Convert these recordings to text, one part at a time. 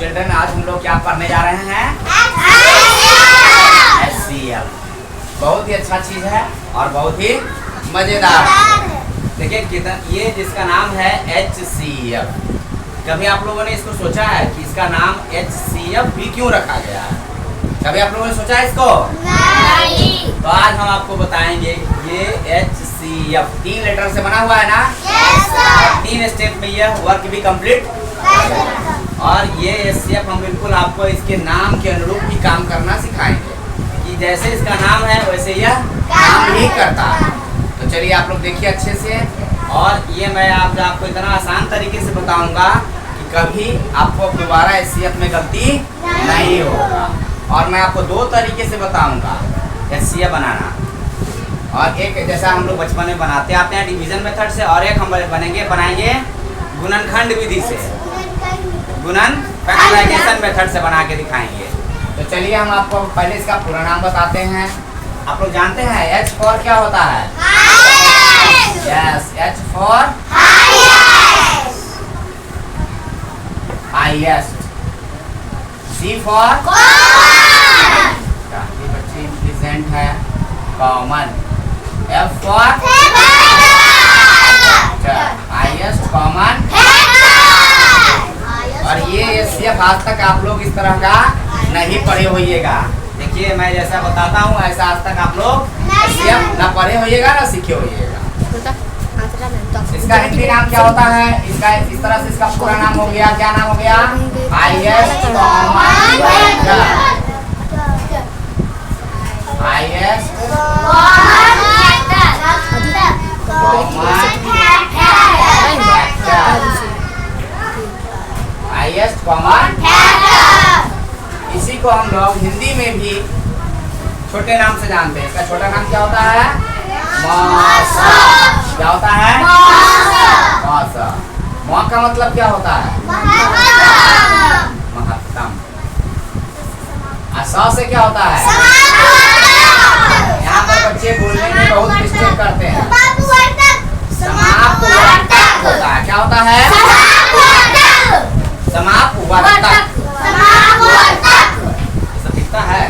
Children आज हम लोग क्या पढ़ने जा रहे हैं? HCl। बहुत ही अच्छा चीज है और बहुत ही मजेदार है। देखिए कितना ये जिसका नाम है HCl। कभी आप लोगों ने इसको सोचा है कि इसका नाम HCl भी क्यों रखा गया है? कभी आप लोगों ने सोचा है इसको? नहीं। तो आज हम आपको बताएंगे ये HCl 3 लेटर से बना हुआ है ना? Yes sir. 3 स्टेप में यह वर्क भी कंप्लीट और ये HCl हम बिल्कुल आपको इसके नाम के अनुरूप ही काम करना सिखाएंगे कि जैसे इसका नाम है वैसे यह काम ही करता है। तो चलिए आप लोग देखिए अच्छे से, और ये मैं आपको इतना आसान तरीके से बताऊंगा कि कभी आपको दोबारा HCl में गलती नहीं होगा। और मैं आपको 2 तरीके से बताऊंगा HCl बनाना, और एक जैसा हम लोग बचपन में बनाते आते हैं डिवीजन मेथड से, और एक हम बनाएंगे गुणनखंड विधि से, गुणन फैक्टराइजेशन मेथड से बना के दिखाएंगे। तो चलिए हम आपको पहले इसका पूरा नाम बताते हैं। आप लोग जानते हैं H फॉर क्या होता है? Yes, H for highest. C for ये बच्चे इंटेलिजेंट है, common. F for highest common. और ये HCl आज तक आप लोग इस तरह का नहीं पढ़े होइएगा। देखिए मैं जैसा बताता हूँ ऐसा आज तक आप लोग HCl ना पढ़े होइएगा ना सीखे होइएगा। इसका हिंदी नाम क्या होता है? इसका इस तरह से इसका पूरा नाम हो गया, क्या नाम हो गया? Highest common factor. Highest highest common factor. इसी को हम लोग हिंदी में भी छोटे नाम से जानते हैं। इसका छोटा नाम क्या होता है? मौसम। क्या होता है? मौसम। मौ का मतलब क्या होता है? महत्तम। स से क्या होता है? यहाँ पर बच्चे बोलने में बहुत मिस्टेक करते हैं। समापवर्तक होता है। क्या होता है? समापवर्तक। सब दिखता है?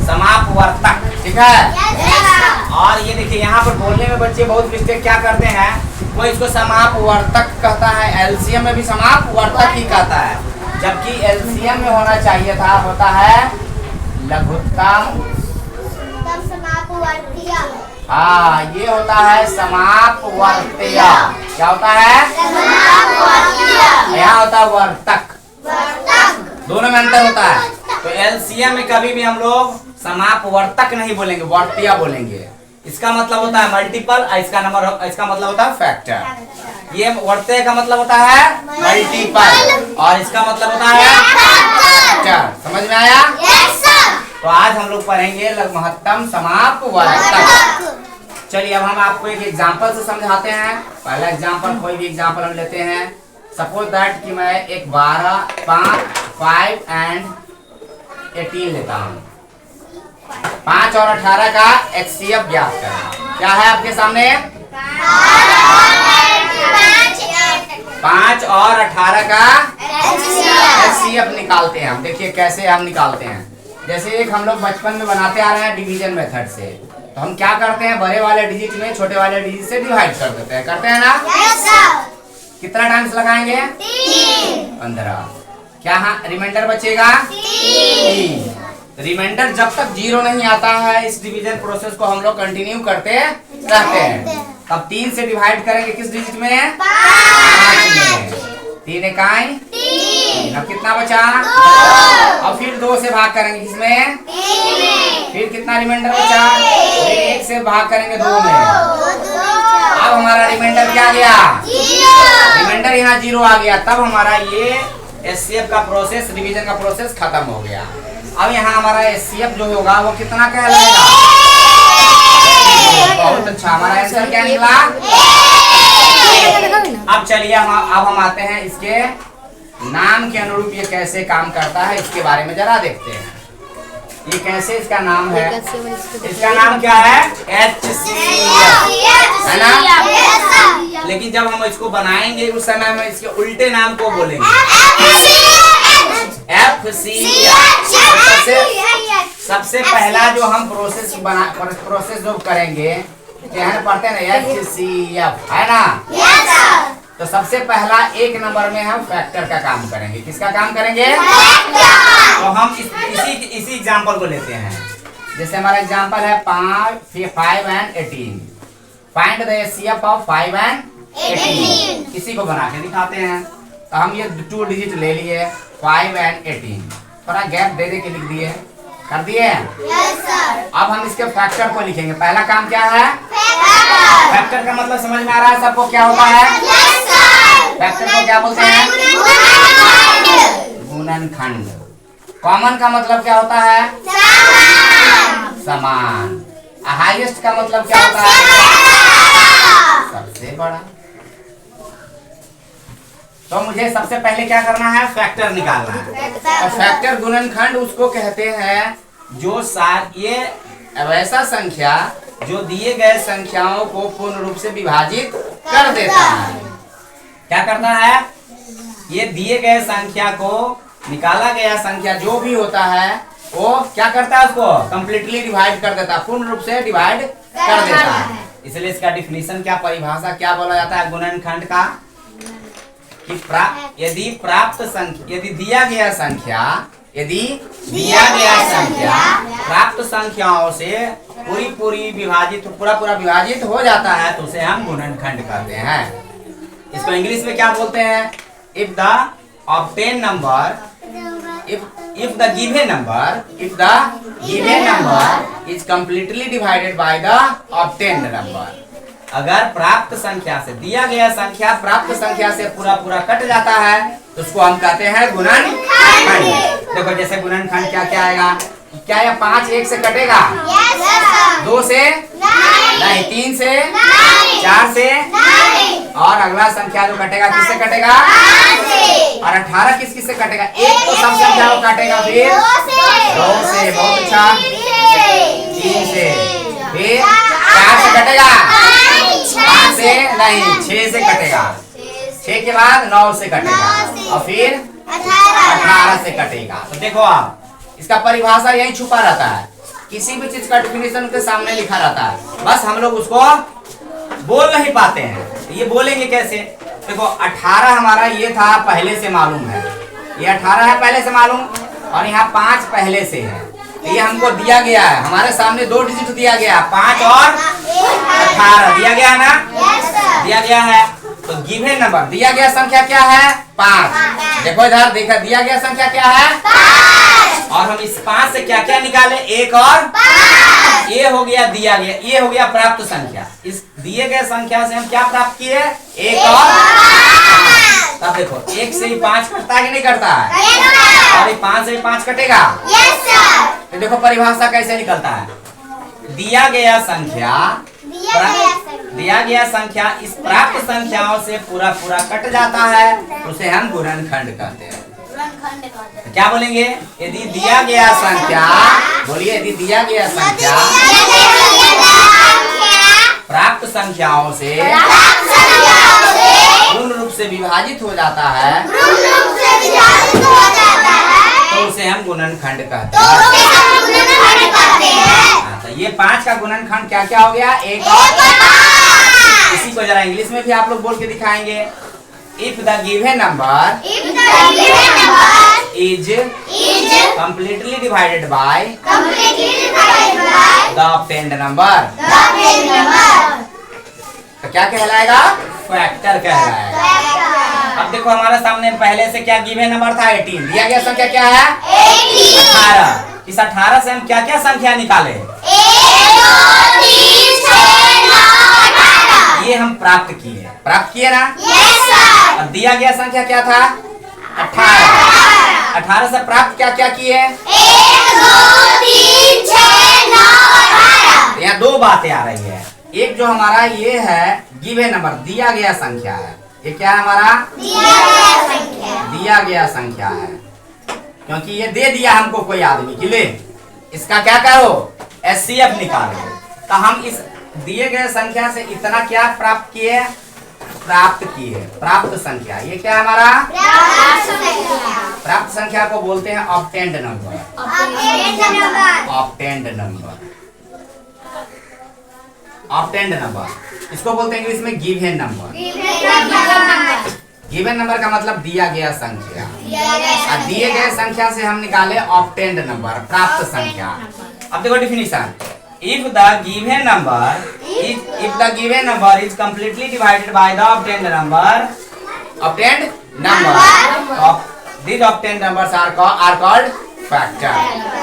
समापवर्तक, ठीक है। और ये देखिए यहाँ पर बोलने में बच्चे बहुत मिस्टेक क्या करते हैं, वो इसको समापवर्तक कहता है, LCM में भी समापवर्तक ही कहता है, जबकि LCM में होना चाहिए था, होता है लघुत्तम। हाँ, ये होता है समापवर्तीय। क्या होता है? यहाँ होता है वर्तक। दोनों में अंतर होता है। तो LCM में कभी भी हम लोग समापवर्तक नहीं बोलेंगे, वर्तीय बोलेंगे। इसका मतलब होता है मल्टीपल, इसका मतलब होता है फैक्टर। ये वर्तीय का मतलब होता है मल्टीपल और इसका मतलब होता है फैक्टर। समझ में आया? Yes sir. तो आज हम लोग पढ़ेंगे महत्तम समापवर्तक। चलिए अब हम आपको एक एग्जांपल से समझाते हैं। पहला एग्जांपल, कोई भी एग्जांपल हम लेते हैं। सपोज दैट कि मैं एक 12, 5 एंड 18 लेता हूँ। 5 और 18 का HCl ज्ञात करना। क्या है आपके सामने? 5 और 18 का HCl निकालते हैं हम। देखिए कैसे हम निकालते हैं। जैसे एक हम लोग बचपन में बनाते आ रहे हैं डिवीजन मेथड से, तो हम क्या करते हैं, बड़े वाले डिजिट में छोटे वाले डिजिट से डिवाइड कर देते हैं। करते हैं ना? Yes sir. कितना टाइम्स लगाएंगे? 15। क्या हाँ रिमाइंडर बचेगा? 3। रिमाइंडर जब तक 0 नहीं आता है इस डिवीजन प्रोसेस को हम लोग कंटिन्यू करते रहते हैं। तब 3 से डिवाइड करेंगे किस डिजिट में? 5 में। 3 इकाई 3। अब कितना बचा? 2। अब फिर 2 से भाग करेंगे किसमें? 3 में। फिर कितना रिमाइंडर बचा? फिर 1 से भाग करेंगे 2 में। अब हमारा रिमाइंडर क्या गया? 0। रिमाइंडर यहाँ 0 आ गया। तब हमारा ये HCl का प्रोसेस, डिवीजन का प्रोसेस खत्म हो गया। अब यहाँ हमारा HCl जो होगा वो कितना कहलाएगा? बहुत अच्छा, हमारा आंसर क्या निकला? अब चलिए अब हम आते हैं इसके नाम के अनुरूप ये कैसे काम करता है इसके बारे में जरा देखते हैं। ये कैसे इसका नाम है? इसका नाम क्या है? HCl, है ना? लेकिन जब हम इसको बनाएंगे उस समय हम इसके उल्टे नाम को बोलेंगे। HCF। सबसे पहला जो हम प्रोसेस जो करेंगे, पढ़ते हैं ना HCF, है ना। तो सबसे पहला एक नंबर में हम फैक्टर का काम करेंगे। किसका काम करेंगे? तो हम इसी एग्जांपल को लेते हैं। जैसे हमारा एग्जांपल है 5 and 18। Find the HCF of 5 and 18। इसी को बना के दिखाते हैं। तो हम ये 2 डिजिट ले लिए, 5 and 18। थोड़ा गैप दे के लिख दिए, कर दिए। अब हम इसके फैक्टर को लिखेंगे। पहला काम क्या है? फैक्टर का मतलब समझ में आ रहा है सबको क्या होता है? फैक्टर को क्या बोलते हैं? गुणनखंड। कॉमन का मतलब क्या होता है? समान। हाईएस्ट का मतलब क्या होता है? सबसे बड़ा। तो मुझे सबसे पहले क्या करना है? फैक्टर निकालना है। और फैक्टर गुणनखंड उसको कहते हैं जो ये वैसा संख्या जो दिए गए संख्याओं को पूर्ण रूप से विभाजित कर देता है। क्या करता है? ये दिए गए संख्या को, निकाला गया संख्या जो भी होता है वो क्या करता है? उसको कंप्लीटली डिवाइड कर देता है, पूर्ण रूप से डिवाइड कर देता है। इसलिए इसका डिफिनीशन क्या, परिभाषा क्या बोला जाता है गुणनखंड का? कि यदि दिया गया संख्या प्राप्त संख्याओं से पूरा विभाजित हो जाता है तो उसे हम गुणनखंड कहते हैं। इसको इंग्लिश में क्या बोलते हैं? If the given number is completely divided by the obtained number। अगर प्राप्त संख्या से, दिया गया संख्या प्राप्त संख्या से पूरा कट जाता है तो उसको हम कहते हैं गुणनखंड। देखो जैसे गुणनखंड क्या आएगा? क्या यह 5 1 से कटेगा? 2 से नहीं, 3 से, 4 से, और अगला संख्या जो कटेगा किससे कटेगा? और 18 किस से कटेगा? एक तो सब संख्या को काटेगा, फिर 2 से, बहुत अच्छा, 3 से, फिर 4 से कटेगा, 5 से नहीं, 6 से कटेगा, 6 के बाद 9 से कटेगा, और फिर 18 से कटेगा। तो देखो आप, इसका परिभाषा यही छुपा रहता है। किसी भी चीज का डेफिनेशन के सामने लिखा रहता है, बस हम लोग उसको बोल नहीं पाते हैं। ये बोलेंगे कैसे? देखो 18 हमारा ये था, पहले से मालूम है, ये 18 है पहले से मालूम, और यहाँ 5 पहले से है। ये हमको दिया गया है, हमारे सामने 2 डिजिट दिया गया, 5 और 18 दिया गया है ना, दिया गया है। तो गिवन नंबर, दिया गया संख्या क्या है? 5। देखो इधर, देखा दिया गया संख्या क्या है? 5। और हम इस 5 से क्या क्या निकाले? 1 और 5। ये हो गया दिया गया, ये हो गया प्राप्त संख्या। इस दिए गए संख्या से हम क्या प्राप्त किए? 1 और 5। तब देखो 1 से ही 5 कटता है कि नहीं कटता है? और ये 5 से ही 5 कटेगा। तो देखो परिभाषा कैसे निकलता है? दिया गया संख्या इस प्राप्त संख्याओं से पूरा कट जाता है तो उसे हम गुणनखंड कहते हैं। तो क्या बोलेंगे? यदि दिया गया संख्या, बोलिए, यदि दिया गया संख्या प्राप्त संख्याओं से पूर्ण रूप से विभाजित हो जाता है तो उसे हम गुणनखंड कहते हैं। तो ये 5 का गुणनखंड क्या क्या हो गया? 1 और 5। इसी को जरा इंग्लिश में भी आप लोग बोल के दिखाएंगे। If the given number is completely divided by the obtained number, तो क्या कहलाएगा? फैक्टर कहलाएगा। अब देखो हमारे सामने पहले से क्या गिवन नंबर था? 18। दिया गया संख्या क्या है? 18। इस 18 से हम क्या क्या संख्या निकाले? 1 2 3 6 9 18। ये हम प्राप्त किए ना? Yes sir. अब दिया गया संख्या क्या था? 18। 18 से प्राप्त क्या क्या किए? 1 2 3 6 9 18। यहाँ 2 बातें आ रही है। एक जो हमारा ये है गिवन नंबर, दिया गया संख्या है। ये क्या है हमारा? दिया गया संख्या है, क्योंकि ये दे दिया हमको कोई आदमी कि ले इसका क्या करो? HCF निकालो। तो हम इस दिए गए संख्या से इतना क्या प्राप्त किए? प्राप्त संख्या। ये क्या है हमारा? प्राप्त संख्या को बोलते हैं obtained number. Obtained number, obtained number, इसको बोलते हैं इंग्लिश में गिवन नंबर। गिवन नंबर का मतलब दिया गया संख्या, और दिए गए संख्या से हम निकाले ऑब्टेन्ड नंबर, प्राप्त संख्या। अब देखो definition, if the given number is completely divided by the obtained number, these obtained numbers are called factor।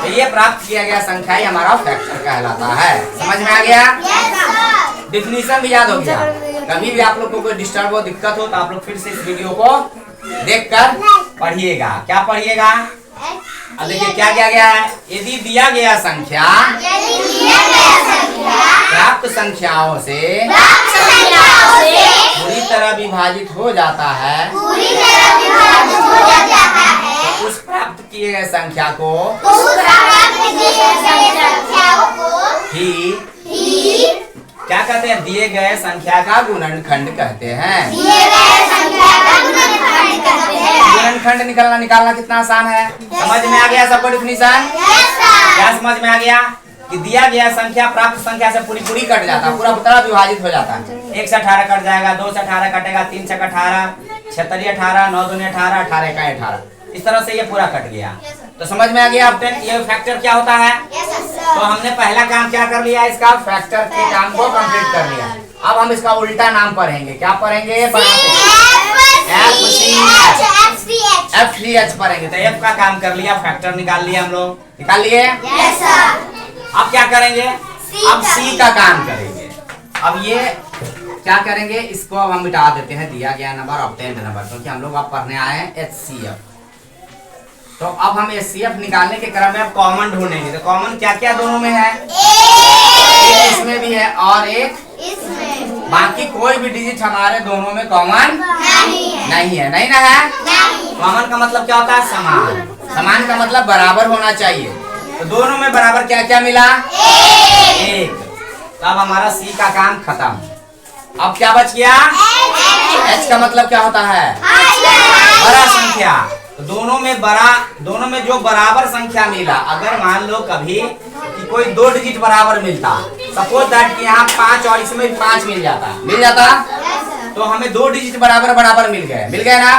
तो ये प्राप्त किया गया संख्या ही हमारा फैक्टर कहलाता है। समझ में आ गया? डिफिनीशन भी याद हो गया। कभी भी आप लोग को कोई डिस्टर्ब हो, दिक्कत हो, तो आप लोग फिर से इस वीडियो को देखकर पढ़िएगा। क्या पढ़िएगा? अब देखिए क्या किया गया है। यदि दिया गया संख्या प्राप्त संख्याओं से पूरी तरह विभाजित हो जाता है, तो उस प्राप्त किए गए संख्या को ही क्या कहते हैं? दिए गए संख्या का गुणनखंड कहते हैं। गुणनखंड निकालना कितना आसान है। समझ में आ गया सबको डिफिनीशन? क्या समझ में आ गया कि दिया गया संख्या प्राप्त संख्या से पूरी कट जाता है, पूरा तरह विभाजित हो जाता है। 1 से 18 कट जाएगा, 2 से 18 कटेगा, 3 से 18, 6 3 18, 9 2 18, 18 1 18, इस तरह से ये पूरा कट गया। तो समझ में आ गया अब ये फैक्टर क्या होता है। तो हमने पहला काम क्या कर लिया, इसका फैक्टर के काम को कंप्लीट कर लिया। अब हम इसका उल्टा नाम पढ़ेंगे। क्या पढ़ेंगे? FCH पढ़ेंगे। तो F का काम कर लिया, फैक्टर निकाल लिया, हम लोग निकाल लिए। अब क्या करेंगे? अब C का काम करेंगे। अब ये क्या करेंगे, इसको अब हम मिटा देते हैं, दिया गया नंबर ऑब्टेन्ड नंबर, क्योंकि हम लोग अब पढ़ने आए हैं HCF। तो अब हम HCF निकालने के क्रम में अब कॉमन ढूंढेंगे। तो कॉमन क्या क्या दोनों में है? एक इसमें भी है और एक इसमें। बाकी कोई भी डिजिट हमारे दोनों में कॉमन नहीं है। नहीं ना है? कॉमन का मतलब क्या होता है? समान। समान का मतलब बराबर होना चाहिए। तो दोनों में बराबर क्या क्या मिला? एक। तो अब हमारा C का काम खत्म। अब क्या बच गया? H का मतलब क्या होता है? बड़ा संख्या। तो दोनों में जो बराबर संख्या मिला, अगर मान लो कभी कि कोई 2 डिजिट बराबर मिलता, सपोज दैट कि यहाँ 5 और इसमें 5 मिल जाता, तो हमें 2 डिजिट बराबर मिल गए ना।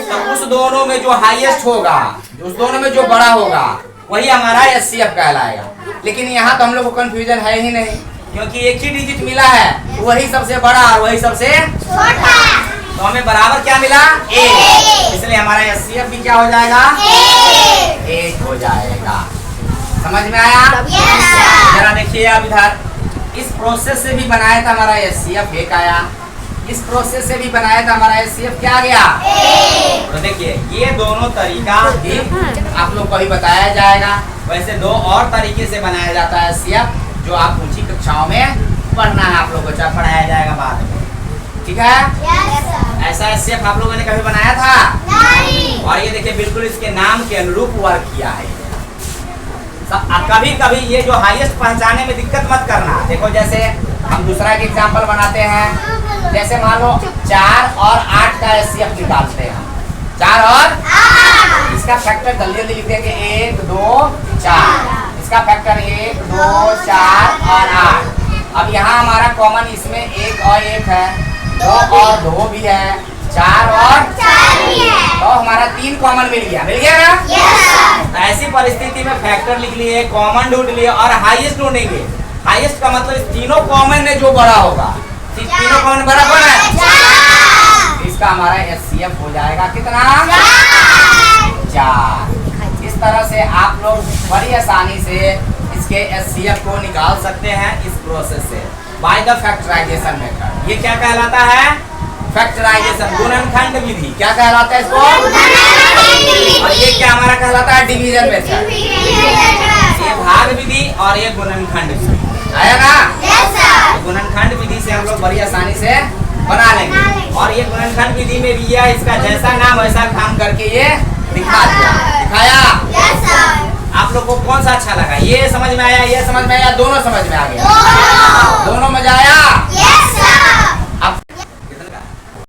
तो उस दोनों में जो हाईएस्ट होगा, उस दोनों में जो बड़ा होगा, वही हमारा HCF कहलाएगा। लेकिन यहाँ तो हम लोग को कंफ्यूजन है ही नहीं, क्योंकि एक ही डिजिट मिला है, वही सबसे बड़ा और वही सबसे छोटा। तो हमें बराबर क्या मिला? 1। इसलिए हमारा HCF भी क्या हो जाएगा? 1 हो जाएगा। समझ में आया? जरा देखिए अब इधर, इस प्रोसेस से भी बनाया था हमारा HCF 1 आया, इस प्रोसेस से भी बनाया था हमारा HCF क्या गया? 1। तो देखिए ये दोनों तरीका भी आप लोग को भी बताया जाएगा। वैसे 2 और तरीके से बनाया जाता है HCF, जो आप ऊंची कक्षाओं में पढ़ना है आप लोगों को, चाहे पढ़ाया जाएगा बाद में। ठीक है? ऐसा HCF आप लोगों ने कभी बनाया था? नहीं। और ये देखिए बिल्कुल इसके नाम के अनुरूप वर्क किया है। कभी कभी ये जो हाईएस्ट पहचाने में दिक्कत मत करना। देखो जैसे हम दूसरा एक एग्जांपल बनाते हैं, जैसे मान लो 4 और 8 का HCF निकालते हैं। 4 और 8, इसका फैक्टर जल्दी लिख देंगे 1 2 4, इसका फैक्टर 1 2 4 और 8। अब यहाँ हमारा कॉमन इसमें 1 और 1 है, 2 और 2 भी है, 4 और 4 भी है, तो हमारा 3 कॉमन मिल गया ना? तो ऐसी परिस्थिति में फैक्टर लिख लिए, कॉमन ढूंढ लिए और हाईएस्ट ढूंढेंगे। हाईएस्ट का मतलब तीनों कॉमन में जो बड़ा होगा, तीनों कॉमन बराबर है, इसका हमारा HCF हो जाएगा कितना? 4। इस तरह से आप लोग बड़ी आसानी से इसके HCF को निकाल सकते हैं इस प्रोसेस से, बाय द फैक्टराइजेशन मेथड। ये क्या कहलाता है? फैक्टराइजेशन, गुणनखंड विधि। क्या कहलाता है इसको? और ये क्या हमारा कहलाता है? Division method. ये भाग विधि और ये गुणनखंड विधि आया ना? तो गुणनखंड विधि से हम लोग बड़ी आसानी से बना लेंगे। और ये गुणनखंड विधि में भी है, इसका जैसा नाम वैसा काम करके ये दिखाया। आप लोग को कौन सा अच्छा लगा? ये समझ में आया, ये समझ में आया, दोनों समझ में आ गया? दोनों मजा आया?